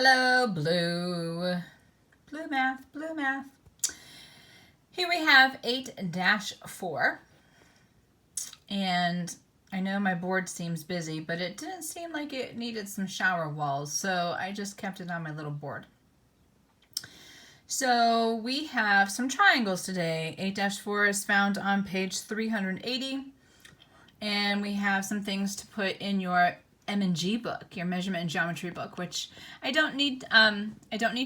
Hello, blue. Blue math, blue math. Here we have 8-4. And I know my board seems busy, but it didn't seem like it needed some shower walls, so I just kept it on my little board. So we have some triangles today. 8-4 is found on page 380. And we have some things to put in your M&G book, your measurement and geometry book, which I don't need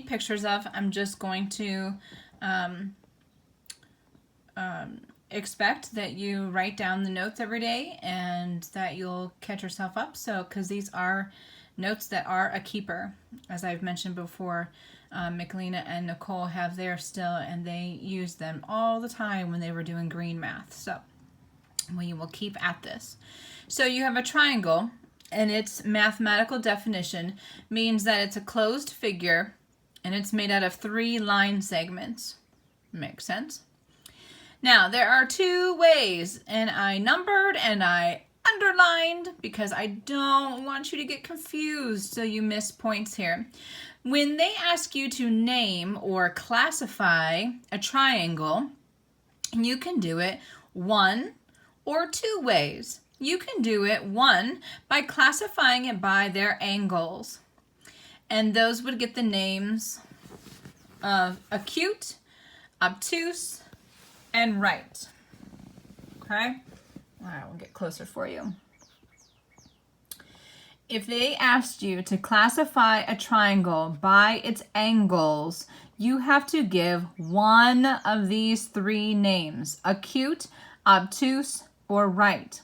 pictures of. I'm just going to expect that you write down the notes every day and that you'll catch yourself up. So, because these are notes that are a keeper, as I've mentioned before, Michelina and Nicole have theirs still, and they use them all the time when they were doing green math. So we will keep at this. So you have a triangle, and its mathematical definition means that it's a closed figure and it's made out of 3 line segments. Makes sense? Now, there are 2 ways, and I numbered and I underlined because I don't want you to get confused so you miss points here. When they ask you to name or classify a triangle, you can do it 1 or 2 ways. You can do it 1 by classifying it by their angles. And those would get the names of acute, obtuse, and right. Okay? All right, we'll get closer for you. If they asked you to classify a triangle by its angles, you have to give one of these 3 names: acute, obtuse, or right.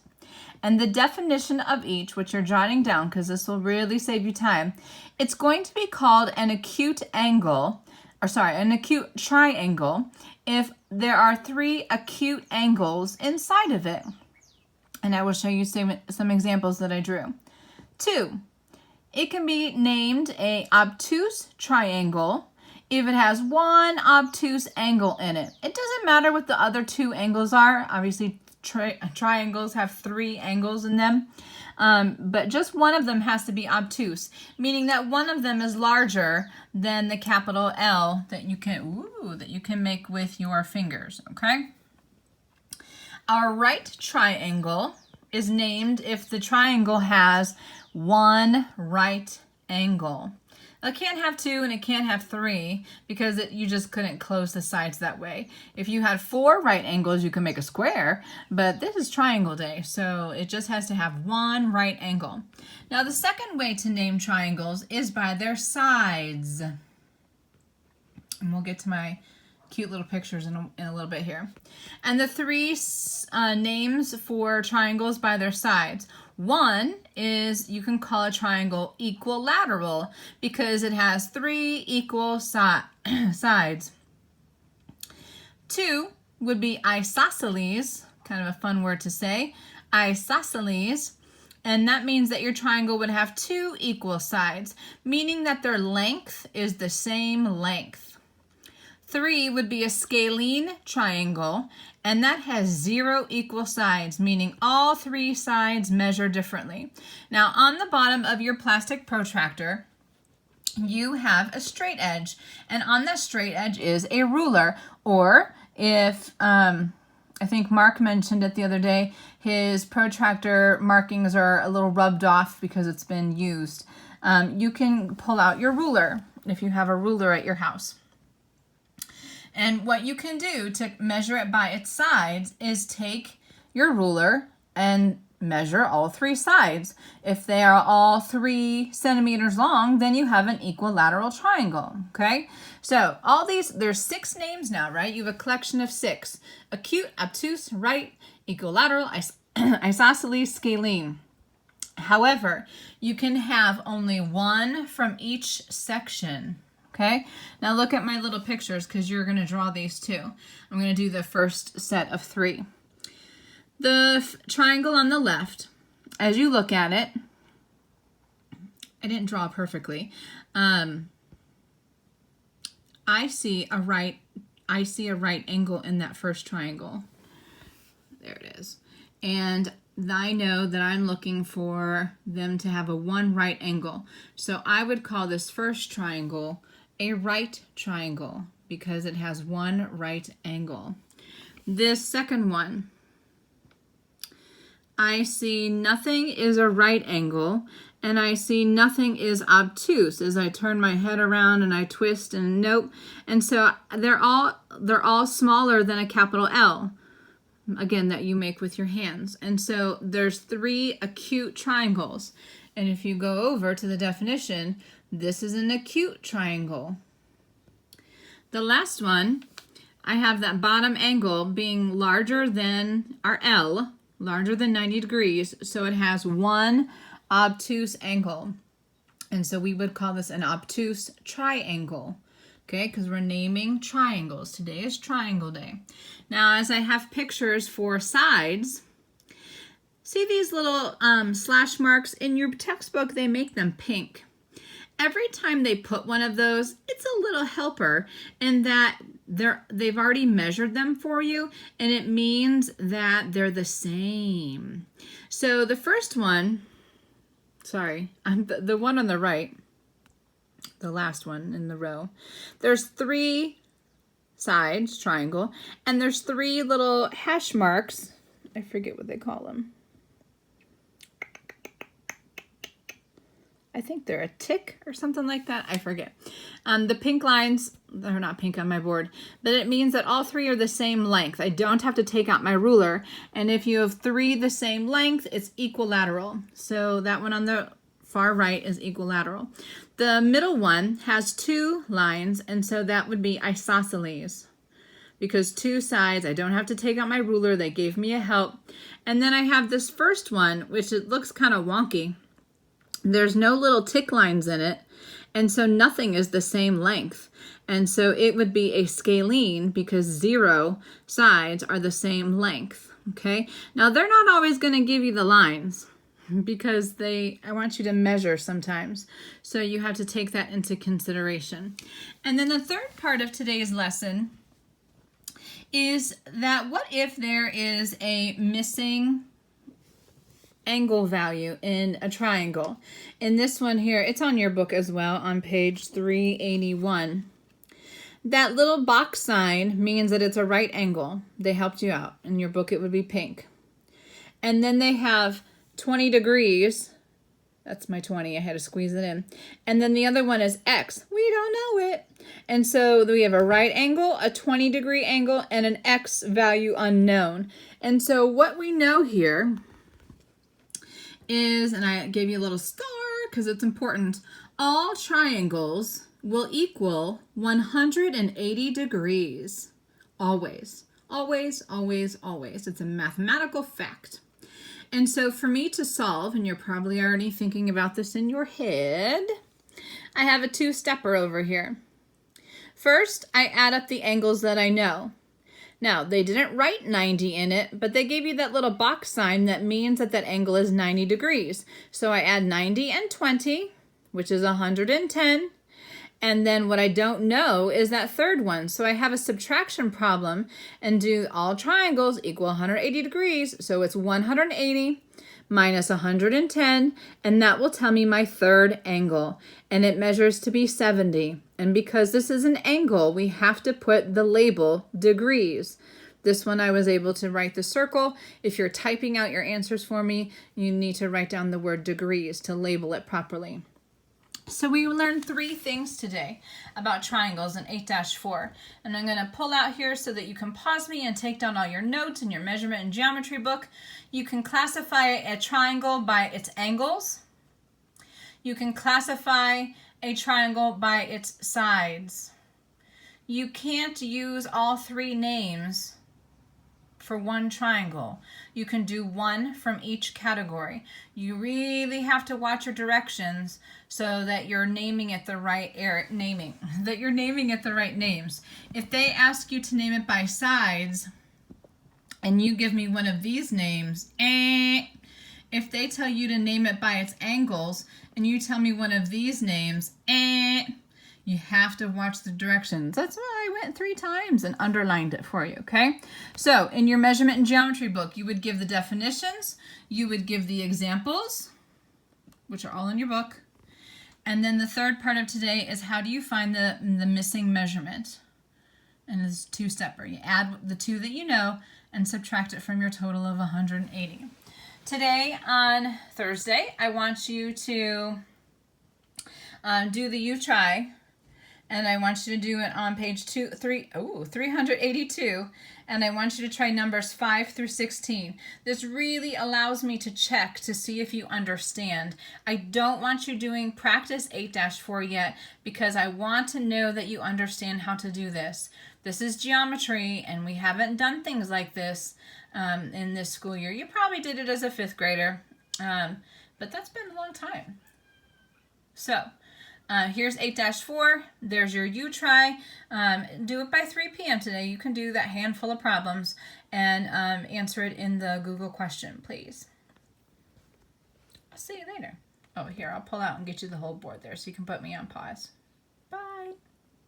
And the definition of each, which you're jotting down because this will really save you time, it's going to be called an acute angle, an acute triangle, if there are 3 acute angles inside of it. And I will show you some examples that I drew. 2, it can be named a obtuse triangle if it has 1 obtuse angle in it. It doesn't matter what the other 2 angles are. Obviously, triangles have 3 angles in them, but just one of them has to be obtuse, meaning that one of them is larger than the capital L that you can make with your fingers. Okay. Our right triangle is named if the triangle has 1 right angle. It can't have 2 and it can't have 3 because you just couldn't close the sides that way. If you had 4 right angles, you can make a square, but this is triangle day, so it just has to have 1 right angle. Now, the second way to name triangles is by their sides. And we'll get to my cute little pictures in a little bit here. And the 3 names for triangles by their sides. 1 is, you can call a triangle equilateral because it has 3 equal sides. 2 would be isosceles, kind of a fun word to say, isosceles, and that means that your triangle would have 2 equal sides, meaning that their length is the same length. 3 would be a scalene triangle, and that has 0 equal sides, meaning all 3 sides measure differently. Now, on the bottom of your plastic protractor, you have a straight edge, and on that straight edge is a ruler, or if, I think Mark mentioned it the other day, his protractor markings are a little rubbed off because it's been used. You can pull out your ruler if you have a ruler at your house. And what you can do to measure it by its sides is take your ruler and measure all 3 sides. If they are all 3 centimeters long, then you have an equilateral triangle, okay? So all these, there's 6 names now, right? You have a collection of 6. Acute, obtuse, right, equilateral, isosceles, scalene. However, you can have only 1 from each section. Okay, now look at my little pictures because you're going to draw these too. I'm going to do the first set of 3. The triangle on the left, as you look at it, I didn't draw perfectly. I see a right angle in that first triangle. There it is. And I know that I'm looking for them to have a one right angle. So I would call this first triangle a right triangle because it has one right angle. This second one, I see nothing is a right angle, and I see nothing is obtuse as I turn my head around and I twist and nope. And so they're all smaller than a capital L, again, that you make with your hands. And so there's 3 acute triangles. And if you go over to the definition, this is an acute triangle. The last one, I have that bottom angle being larger than our L, larger than 90 degrees, so it has one obtuse angle. And so we would call this an obtuse triangle, okay, because we're naming triangles. Today is Triangle Day. Now, as I have pictures for sides, see these little slash marks? In your textbook, they make them pink. Every time they put one of those, it's a little helper in that they've already measured them for you, and it means that they're the same. So the first one, the one on the right, the last one in the row, there's 3 sides, triangle, and there's 3 little hash marks. I forget what they call them. I think they're a tick or something like that. I forget. The pink lines, they're not pink on my board, but it means that all 3 are the same length. I don't have to take out my ruler. And if you have 3 the same length, it's equilateral. So that one on the far right is equilateral. The middle one has 2 lines, and so that would be isosceles. Because 2 sides, I don't have to take out my ruler. They gave me a help. And then I have this first one, which it looks kind of wonky. There's no little tick lines in it, and so nothing is the same length. And so it would be a scalene because 0 sides are the same length, okay? Now, they're not always going to give you the lines because I want you to measure sometimes. So you have to take that into consideration. And then the third part of today's lesson is that what if there is a missing angle value in a triangle? In this one here, it's on your book as well on page 381. That little box sign means that it's a right angle. They helped you out. In your book, it would be pink. And then they have 20 degrees. That's my 20. I had to squeeze it in. And then the other one is X. We don't know it. And so we have a right angle, a 20-degree angle, and an X value unknown. And so what we know here is, and I gave you a little star because it's important, all triangles will equal 180 degrees. Always, always, always, always. It's a mathematical fact. And so for me to solve, and you're probably already thinking about this in your head, I have a 2-stepper over here. First, I add up the angles that I know. Now, they didn't write 90 in it, but they gave you that little box sign that means that that angle is 90 degrees. So I add 90 and 20, which is 110. And then what I don't know is that third one. So I have a subtraction problem and do all triangles equal 180 degrees. So it's 180 minus 110, and that will tell me my third angle. And it measures to be 70. And because this is an angle, we have to put the label degrees. This one I was able to write the circle. If you're typing out your answers for me, you need to write down the word degrees to label it properly. So we learned 3 things today about triangles in 8-4. And I'm going to pull out here so that you can pause me and take down all your notes in your measurement and geometry book. You can classify a triangle by its angles. You can classify a triangle by its sides. You can't use all 3 names for one triangle. You can do one from each category. You really have to watch your directions so that you're naming it the right names. If they ask you to name it by sides and you give me one of these names, if they tell you to name it by its angles and you tell me one of these names, You have to watch the directions. That's why I went 3 times and underlined it for you, okay? So in your measurement and geometry book, you would give the definitions, you would give the examples, which are all in your book. And then the third part of today is how do you find the missing measurement? And it's 2-stepper. You add the 2 that you know and subtract it from your total of 180. Today on Thursday, I want you to do the you try, and I want you to do it on page 382, and I want you to try numbers 5 through 16. This really allows me to check to see if you understand. I don't want you doing practice 8-4 yet because I want to know that you understand how to do this. This is geometry, and we haven't done things like this in this school year. You probably did it as a 5th grader, but that's been a long time. So here's 8-4. There's your you try. Do it by 3 p.m. today. You can do that handful of problems and answer it in the Google question, please. I'll see you later. Oh, here, I'll pull out and get you the whole board there so you can put me on pause.